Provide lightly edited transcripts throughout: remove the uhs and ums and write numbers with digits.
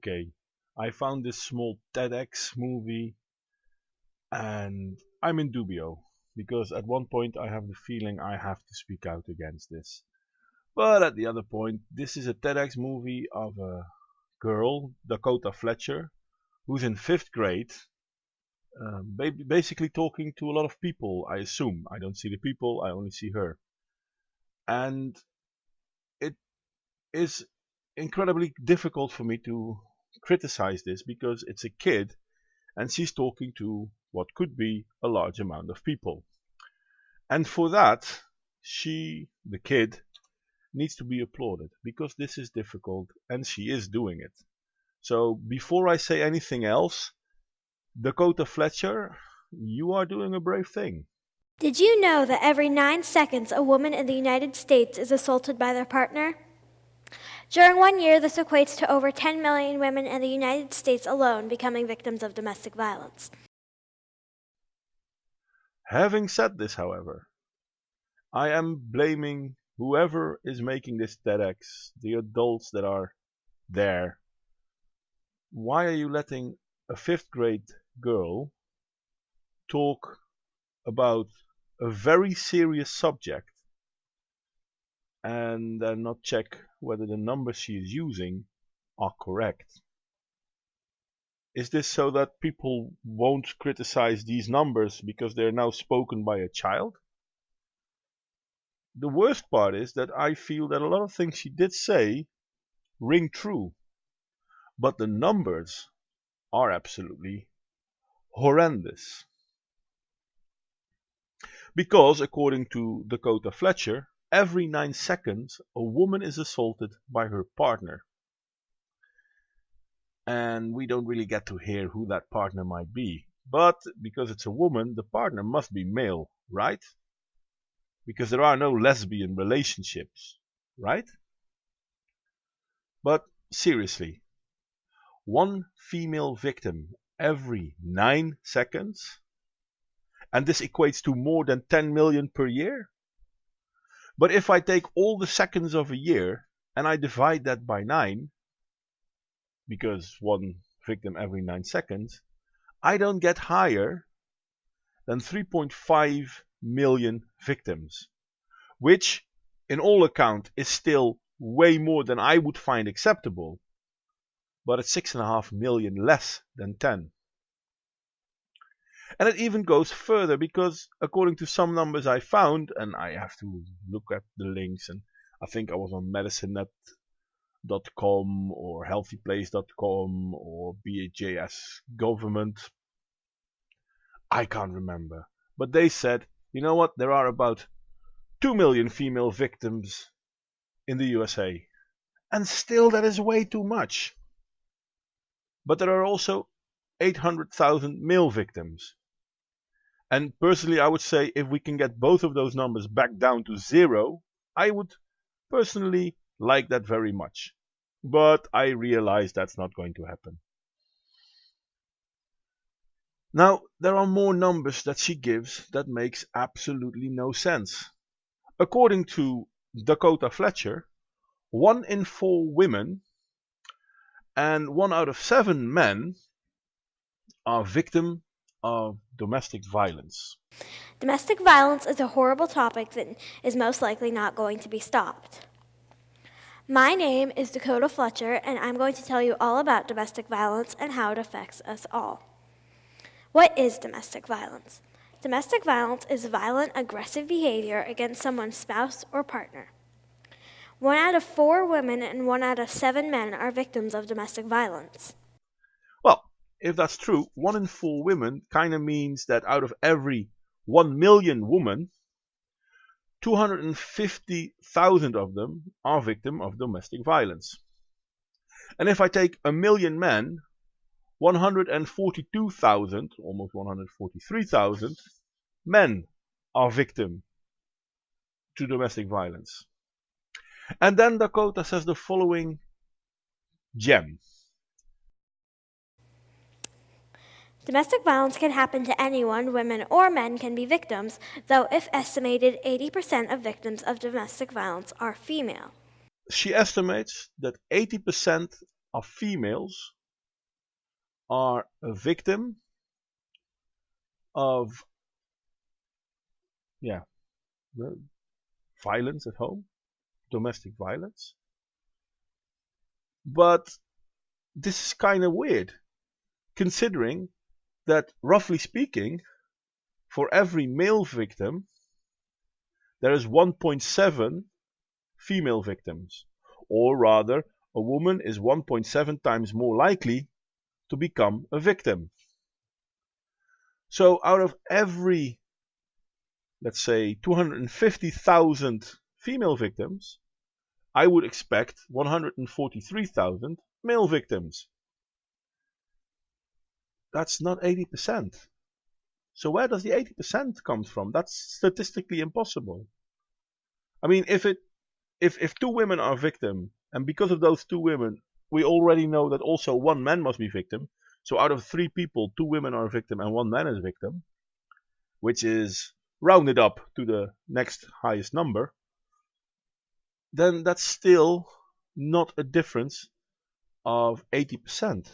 okay, I found this small TEDx movie and I'm in dubio because at one point I have the feeling I have to speak out against this. But at the other point, this is a TEDx movie of a girl, Dakotah Fletcher, who's in 5th grade, basically talking to a lot of people, I assume. I don't see the people, I only see her. And it is incredibly difficult for me to criticize this because it's a kid and she's talking to what could be a large amount of people. And for that, she, the kid, needs to be applauded because this is difficult and she is doing it. So before I say anything else, Dakotah Fletcher, you are doing a brave thing. Did you know that every 9 seconds a woman in the United States is assaulted by their partner? During 1 year, this equates to over 10 million women in the United States alone becoming victims of domestic violence. Having said this, however, I am blaming whoever is making this TEDx, the adults that are there. Why are you letting a 5th grade girl talk about a very serious subject and then not check whether the numbers she is using are correct? Is this so that people won't criticize these numbers because they're now spoken by a child? The worst part is that I feel that a lot of things she did say ring true, but the numbers are absolutely horrendous. Because, according to Dakotah Fletcher, every 9 seconds a woman is assaulted by her partner. And we don't really get to hear who that partner might be. But because it's a woman, the partner must be male, right? Because there are no lesbian relationships, right? But seriously, one female victim every 9 seconds? And this equates to more than 10 million per year? But if I take all the seconds of a year and I divide that by 9, because one victim every 9 seconds, I don't get higher than 3.5 million victims, which in all account is still way more than I would find acceptable, but it's 6.5 million less than 10. And it even goes further because according to some numbers I found, and I have to look at the links, and I think I was on medicinenet.com or healthyplace.com or BHJS government. I can't remember. But they said, you know what, there are about 2 million female victims in the USA. And still that is way too much. But there are also 800,000 male victims. And personally I would say if we can get both of those numbers back down to 0, I would personally like that very much. But I realize that's not going to happen. Now, there are more numbers that she gives that makes absolutely no sense. According to Dakotah Fletcher, 1 in 4 women and 1 out of 7 men are victim of domestic violence. Domestic violence is a horrible topic that is most likely not going to be stopped. My name is Dakotah Fletcher, and I'm going to tell you all about domestic violence and how it affects us all. What is domestic violence? Domestic violence is violent, aggressive behavior against someone's spouse or partner. 1 out of 4 women and 1 out of 7 men are victims of domestic violence. Well, if that's true, 1 in 4 women kind of means that out of every 1 million women, 250,000 of them are victim of domestic violence. And if I take 1 million men, 142,000, almost 143,000 men are victim to domestic violence. And then Dakotah says the following gem. Domestic violence can happen to anyone. Women or men can be victims, though if estimated 80% of victims of domestic violence are female. She estimates that 80% of females are a victim of yeah, violence at home, domestic violence. But this is kind of weird, considering that roughly speaking, for every male victim, there is 1.7 female victims. Or rather, a woman is 1.7 times more likely to become a victim. So out of every, let's say, 250,000 female victims, I would expect 143,000 male victims. That's not 80%. So where does the 80% come from? That's statistically impossible. I mean, if two women are victim, and because of those two women, we already know that also one man must be victim. So out of three people, two women are victim and one man is victim, which is rounded up to the next highest number, then that's still not a difference of 80%.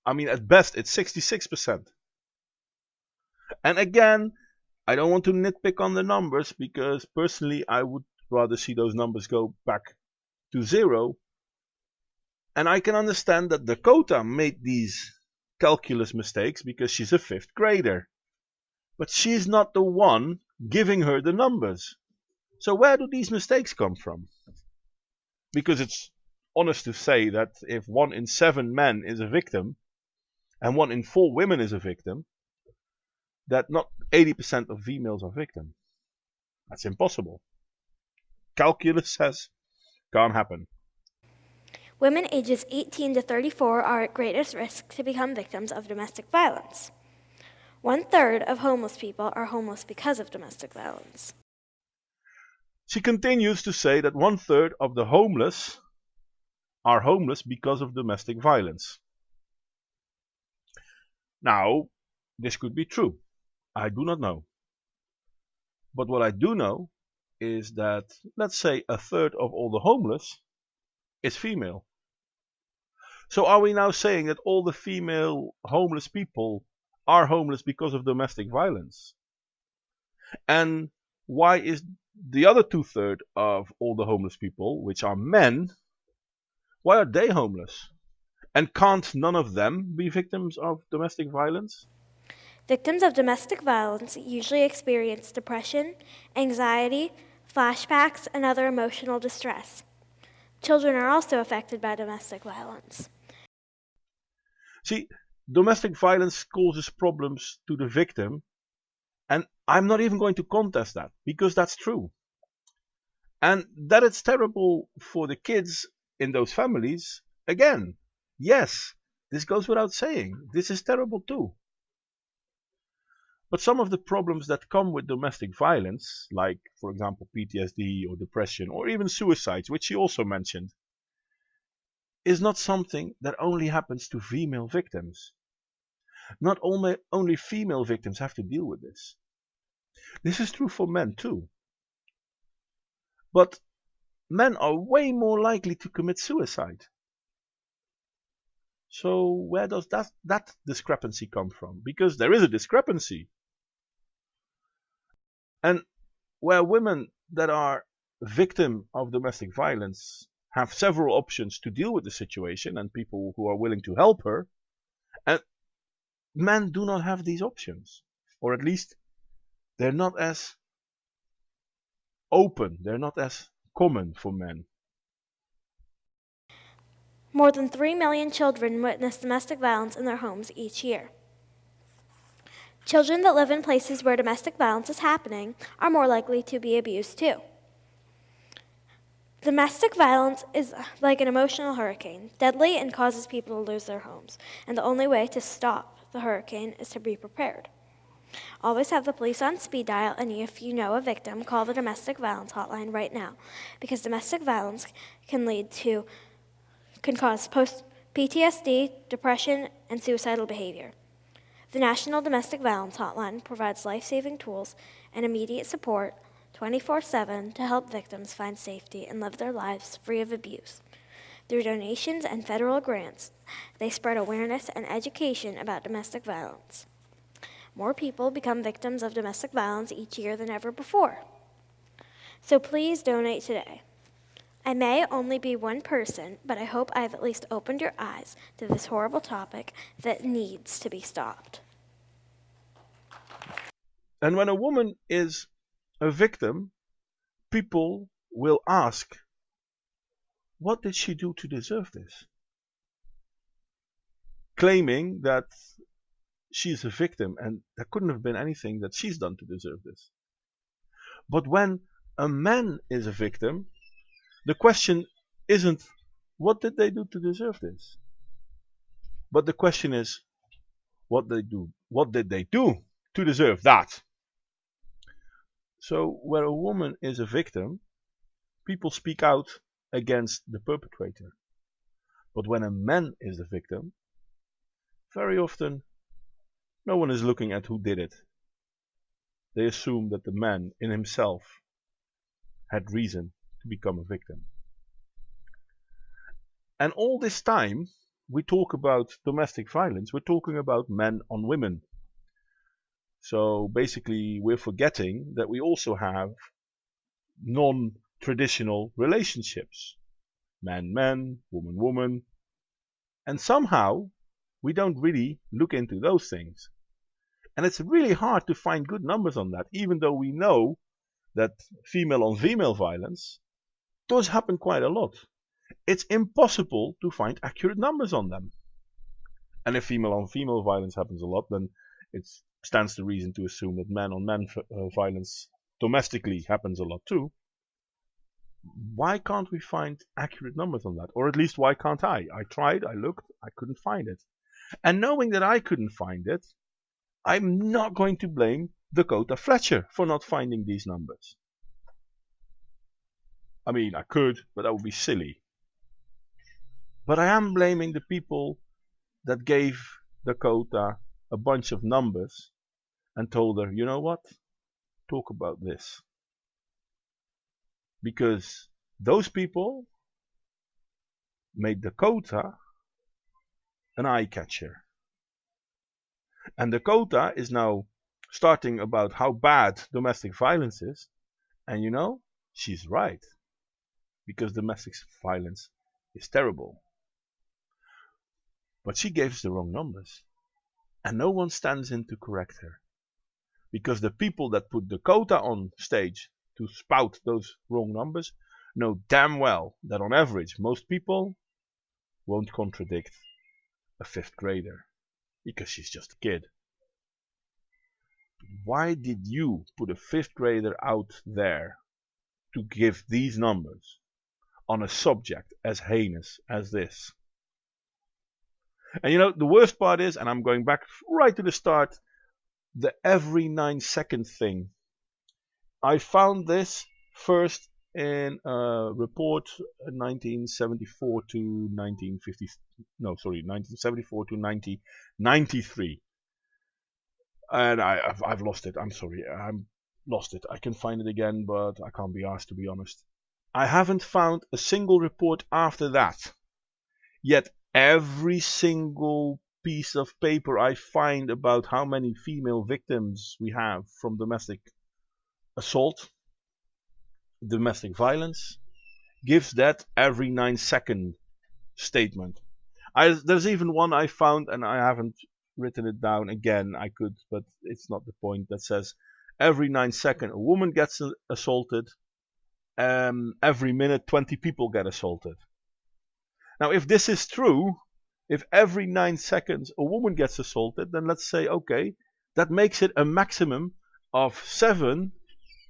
I mean, at best, it's 66%. And again, I don't want to nitpick on the numbers because personally, I would rather see those numbers go back to zero. And I can understand that Dakota made these calculus mistakes because she's a fifth grader. But she's not the one giving her the numbers. So where do these mistakes come from? Because it's honest to say that if 1 in 7 men is a victim and 1 in 4 women is a victim, that not 80% of females are victims. That's impossible. Calculus says can't happen. Women ages 18 to 34 are at greatest risk to become victims of domestic violence. 1/3 of homeless people are homeless because of domestic violence. She continues to say that 1/3 of the homeless are homeless because of domestic violence. Now, this could be true. I do not know. But what I do know is that, let's say, 1/3 of all the homeless is female. So are we now saying that all the female homeless people are homeless because of domestic violence? And why is the other 2/3 of all the homeless people, which are men, why are they homeless? And can't none of them be victims of domestic violence? Victims of domestic violence usually experience depression, anxiety, flashbacks, and other emotional distress. Children are also affected by domestic violence. See, domestic violence causes problems to the victim, and I'm not even going to contest that, because that's true. And that it's terrible for the kids in those families, again, yes, this goes without saying. This is terrible too. But some of the problems that come with domestic violence, like, for example, PTSD or depression or even suicides, which she also mentioned, is not something that only happens to female victims. Not only female victims have to deal with this. This is true for men too. But men are way more likely to commit suicide. So where does that discrepancy come from? Because there is a discrepancy. And where women that are victim of domestic violence have several options to deal with the situation and people who are willing to help her, and men do not have these options. Or at least they're not as open, they're not as common for men. More than 3 million children witness domestic violence in their homes each year. Children that live in places where domestic violence is happening are more likely to be abused too. Domestic violence is like an emotional hurricane, deadly and causes people to lose their homes. And the only way to stop the hurricane is to be prepared. Always have the police on speed dial, and if you know a victim, call the domestic violence hotline right now, because domestic violence can cause PTSD, depression, and suicidal behavior. The National Domestic Violence Hotline provides life-saving tools and immediate support 24/7 to help victims find safety and live their lives free of abuse. Through donations and federal grants, they spread awareness and education about domestic violence. More people become victims of domestic violence each year than ever before. So please donate today. I may only be one person, but I hope I've at least opened your eyes to this horrible topic that needs to be stopped. And when a woman is a victim, people will ask, what did she do to deserve this? Claiming that she's a victim and there couldn't have been anything that she's done to deserve this. But when a man is a victim, the question isn't, what did they do to deserve this? But the question is, what did they do to deserve that? So where a woman is a victim, people speak out against the perpetrator. But when a man is the victim, very often no one is looking at who did it. They assume that the man in himself had reason to become a victim. And all this time we talk about domestic violence, we're talking about men on women. So basically we're forgetting that we also have non-traditional relationships. Man, woman. And somehow we don't really look into those things. And it's really hard to find good numbers on that, even though we know that female on female violence does happen quite a lot. It's impossible to find accurate numbers on them. And if female on female violence happens a lot, then it stands to reason to assume that man on man violence domestically happens a lot too. Why can't we find accurate numbers on that? Or at least why can't I? I tried, I looked, I couldn't find it. And knowing that I couldn't find it, I'm not going to blame Dakotah Fletcher for not finding these numbers. I mean, I could, but that would be silly. But I am blaming the people that gave Dakotah a bunch of numbers and told her, you know what? Talk about this. Because those people made Dakotah an eye catcher. And Dakotah is now starting about how bad domestic violence is. And you know, she's right. Because domestic violence is terrible. But she gave us the wrong numbers. And no one stands in to correct her. Because the people that put Dakotah on stage to spout those wrong numbers know damn well that on average most people won't contradict a 5th grader. Because she's just a kid. Why did you put a 5th grader out there to give these numbers on a subject as heinous as this? And you know, the worst part is, and I'm going back right to the start, the every 9-second thing. I found this first in a report 1974 to 1950, no, sorry, 1974 to 1993. And I've lost it. I'm sorry. I'm lost it. I can find it again, but I can't be asked, to be honest. I haven't found a single report after that. Yet every single piece of paper I find about how many female victims we have from domestic assault, domestic violence, gives that every 9-second statement. There's even one I found, and I haven't written it down again. I could, but it's not the point. That says every 9 seconds a woman gets assaulted. Every minute 20 people get assaulted. Now, if this is true, if every 9 seconds a woman gets assaulted, then let's say, okay, that makes it a maximum of 7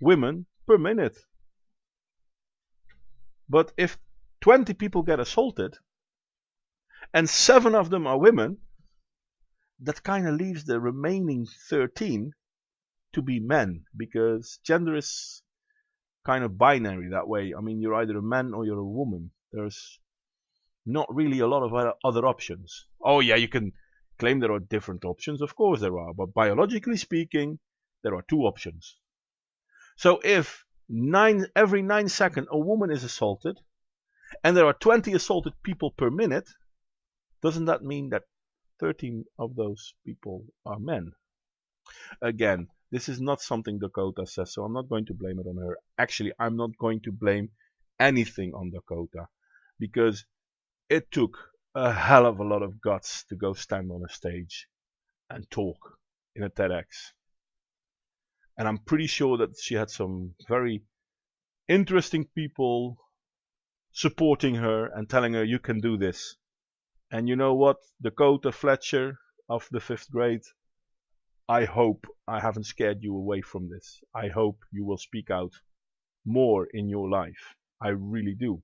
women per minute. But if 20 people get assaulted and 7 of them are women, that kind of leaves the remaining 13 to be men, because gender is kind of binary that way. I mean, you're either a man or you're a woman. There's not really a lot of other options. Oh yeah, you can claim there are different options. Of course there are, but biologically speaking, there are 2 options. So if every 9 seconds a woman is assaulted, and there are 20 assaulted people per minute, doesn't that mean that 13 of those people are men? Again, this is not something Dakota says, so I'm not going to blame it on her. Actually, I'm not going to blame anything on Dakota, because it took a hell of a lot of guts to go stand on a stage and talk in a TEDx. And I'm pretty sure that she had some very interesting people supporting her and telling her, you can do this. And you know what, Dakota Fletcher of the 5th grade, I hope I haven't scared you away from this. I hope you will speak out more in your life. I really do.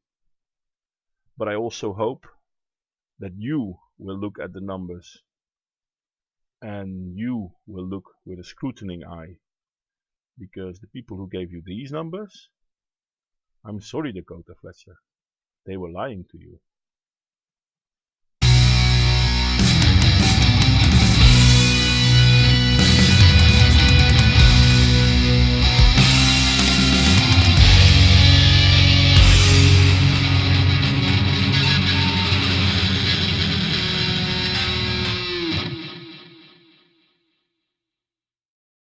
But I also hope that you will look at the numbers and you will look with a scrutining eye, because the people who gave you these numbers, I'm sorry, Dakota Fletcher, they were lying to you.